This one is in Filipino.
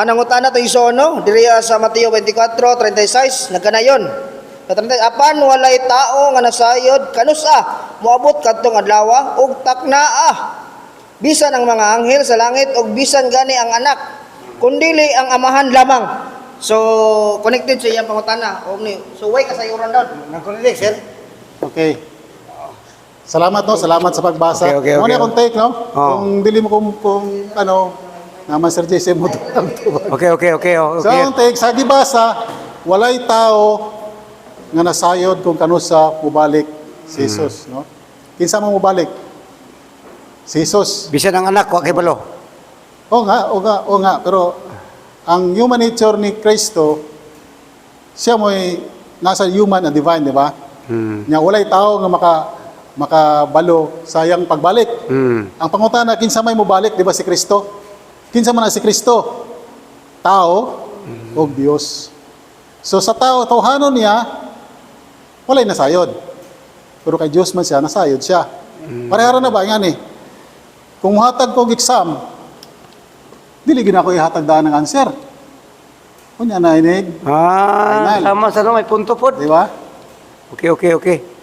nangutana to isono diriya sa Mateo 24:36 nagkanayon. Apan walay tao nga nasayod kanusa moabot kadtong adlaw ug taknaa bisan ang mga anghel sa langit ug bisan gani ang anak kundili ang amahan lamang. So connected sa iyang pangutana. So way kasayuran daw. Nag-connect sir. Okay. Salamat no, salamat sa pagbasa. Okay. Ano akong take no? Oh. Kung dili mo kung ano naman Sir JC mo to. Okay. So ang take sa gibasa, walay tao nga nasayod kung kanusa mubalik si Jesus, no? Kinsa mo mubalik? Si Jesus. Bisan ang anak wa kay balo. O nga, pero ang human nature ni Kristo, siya mo'y nasa human and divine, di ba? Nya walay tao nga makabalo sa iyang pagbalik. Ang pangutana, kinsa may mobalik, di ba si Kristo? Kinsa man na si Kristo? Tao o Dios. So sa tao, tawhanon niya, walay nasayod. Pero kay Diyos man siya, nasayod siya. Parehara na ba? Yan eh. Kung hatag kong exam, dili gina ko ihatag daan ng answer. Kunya na inig. Tama sa may punto po. Di ba? Okay.